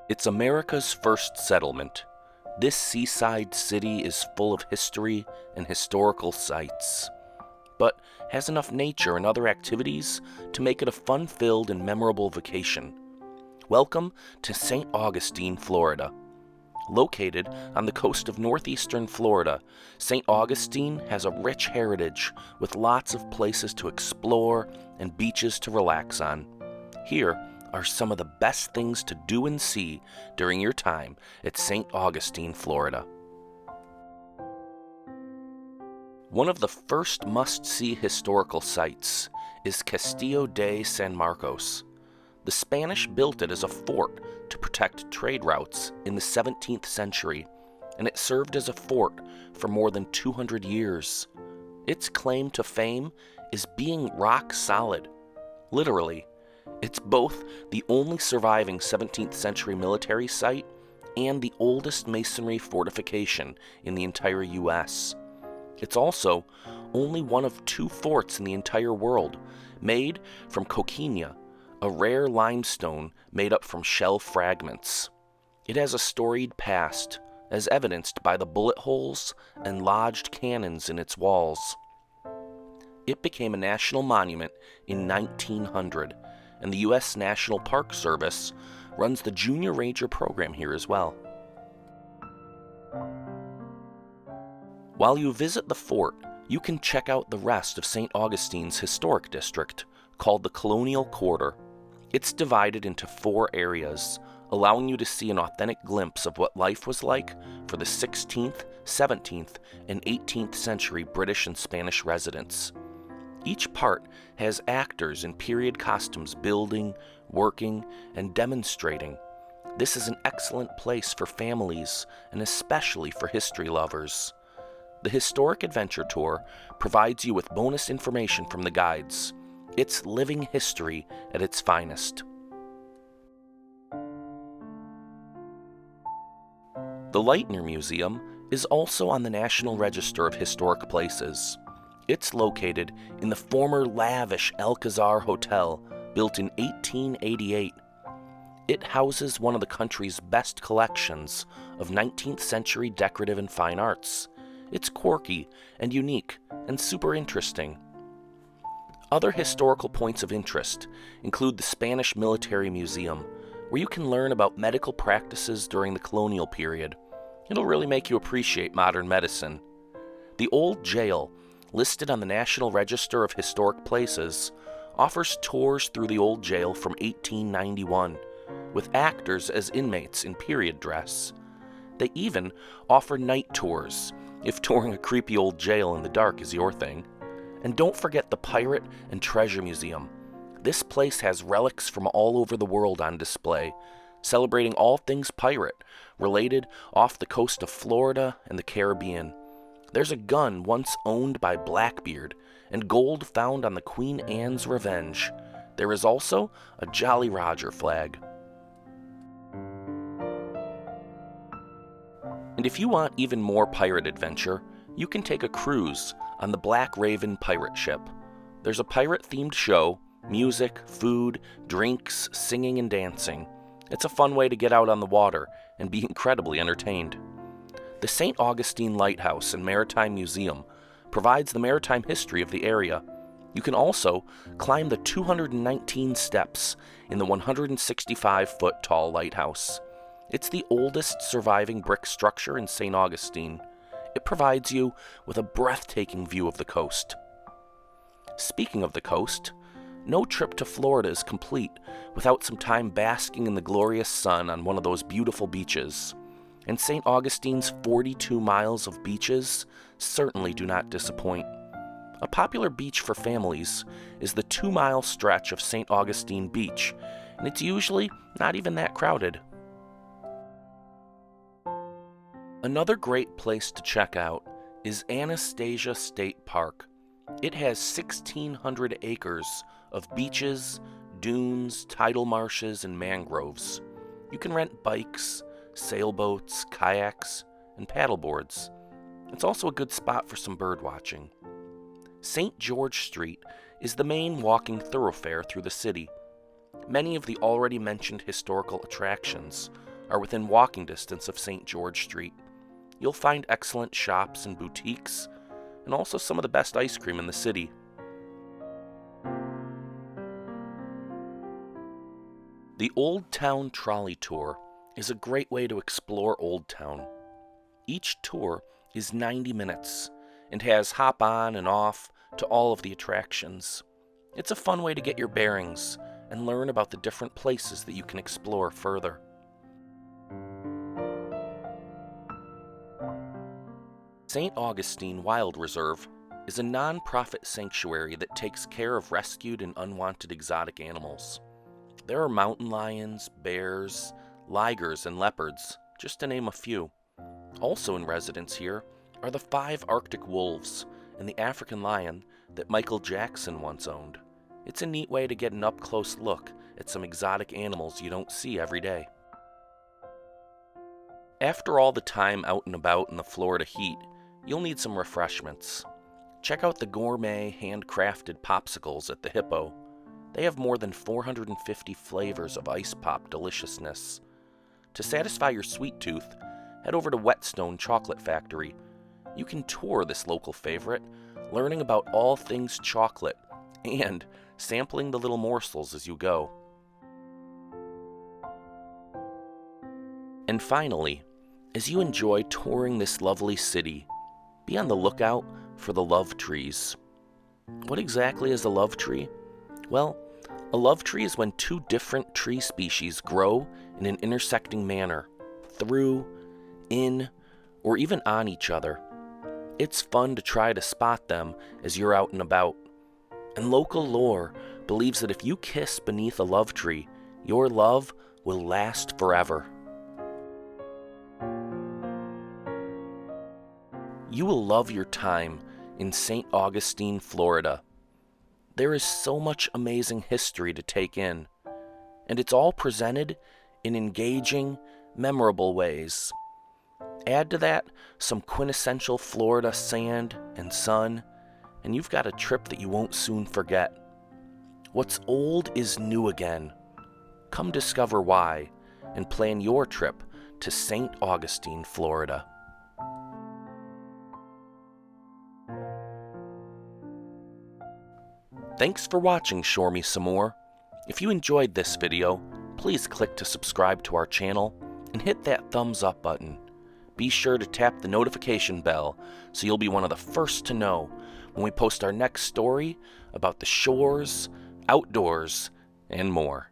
It's America's first settlement. This seaside city is full of history and historical sites, but has enough nature and other activities to make it a fun-filled and memorable vacation. Welcome to St. Augustine, Florida. Located on the coast of northeastern Florida, St. Augustine has a rich heritage with lots of places to explore and beaches to relax on. Here are some of the best things to do and see during your time at St. Augustine, Florida. One of the first must-see historical sites is Castillo de San Marcos. The Spanish built it as a fort to protect trade routes in the 17th century, and it served as a fort for more than 200 years. Its claim to fame is being rock solid. Literally, it's both the only surviving 17th century military site and the oldest masonry fortification in the entire U.S. It's also only one of 2 forts in the entire world made from coquina, a rare limestone made up from shell fragments. It has a storied past, as evidenced by the bullet holes and lodged cannons in its walls. It became a national monument in 1900, and the U.S. National Park Service runs the Junior Ranger program here as well. While you visit the fort, you can check out the rest of St. Augustine's historic district, called the Colonial Quarter. It's divided into 4 areas, allowing you to see an authentic glimpse of what life was like for the 16th, 17th, and 18th century British and Spanish residents. Each part has actors in period costumes building, working, and demonstrating. This is an excellent place for families and especially for history lovers. The Historic Adventure Tour provides you with bonus information from the guides. It's living history at its finest. The Lightner Museum is also on the National Register of Historic Places. It's located in the former lavish Alcazar Hotel, built in 1888. It houses one of the country's best collections of 19th century decorative and fine arts. It's quirky and unique and super interesting. Other historical points of interest include the Spanish Military Museum, where you can learn about medical practices during the colonial period. It'll really make you appreciate modern medicine. The Old Jail, listed on the National Register of Historic Places, offers tours through the Old Jail from 1891, with actors as inmates in period dress. They even offer night tours, if touring a creepy old jail in the dark is your thing. And don't forget the Pirate and Treasure Museum. This place has relics from all over the world on display, celebrating all things pirate, related off the coast of Florida and the Caribbean. There's a gun once owned by Blackbeard, and gold found on the Queen Anne's Revenge. There is also a Jolly Roger flag. And if you want even more pirate adventure, you can take a cruise on the Black Raven pirate ship. There's a pirate-themed show, music, food, drinks, singing, and dancing. It's a fun way to get out on the water and be incredibly entertained. The St. Augustine Lighthouse and Maritime Museum provides the maritime history of the area. You can also climb the 219 steps in the 165-foot tall lighthouse. It's the oldest surviving brick structure in St. Augustine. It provides you with a breathtaking view of the coast. Speaking of the coast, no trip to Florida is complete without some time basking in the glorious sun on one of those beautiful beaches. And St. Augustine's 42 miles of beaches certainly do not disappoint. A popular beach for families is the 2-mile stretch of St. Augustine Beach, and it's usually not even that crowded. Another great place to check out is Anastasia State Park. It has 1,600 acres of beaches, dunes, tidal marshes, and mangroves. You can rent bikes, sailboats, kayaks, and paddleboards. It's also a good spot for some bird watching. St. George Street is the main walking thoroughfare through the city. Many of the already mentioned historical attractions are within walking distance of St. George Street. You'll find excellent shops and boutiques, and also some of the best ice cream in the city. The Old Town Trolley Tour is a great way to explore Old Town. Each tour is 90 minutes and has hop on and off to all of the attractions. It's a fun way to get your bearings and learn about the different places that you can explore further. St. Augustine Wild Reserve is a non-profit sanctuary that takes care of rescued and unwanted exotic animals. There are mountain lions, bears, ligers, and leopards, just to name a few. Also in residence here are the 5 Arctic wolves and the African lion that Michael Jackson once owned. It's a neat way to get an up-close look at some exotic animals you don't see every day. After all the time out and about in the Florida heat, you'll need some refreshments. Check out the gourmet handcrafted popsicles at the Hippo. They have more than 450 flavors of ice pop deliciousness. To satisfy your sweet tooth, head over to Whetstone Chocolate Factory. You can tour this local favorite, learning about all things chocolate and sampling the little morsels as you go. And finally, as you enjoy touring this lovely city, be on the lookout for the love trees. What exactly is a love tree? Well, a love tree is when 2 different tree species grow in an intersecting manner, through, in, or even on each other. It's fun to try to spot them as you're out and about. And local lore believes that if you kiss beneath a love tree, your love will last forever. You will love your time in St. Augustine, Florida. There is so much amazing history to take in, and it's all presented in engaging, memorable ways. Add to that some quintessential Florida sand and sun, and you've got a trip that you won't soon forget. What's old is new again. Come discover why and plan your trip to St. Augustine, Florida. Thanks for watching Shore Me Some More. If you enjoyed this video, please click to subscribe to our channel and hit that thumbs up button. Be sure to tap the notification bell so you'll be one of the first to know when we post our next story about the shores, outdoors, and more.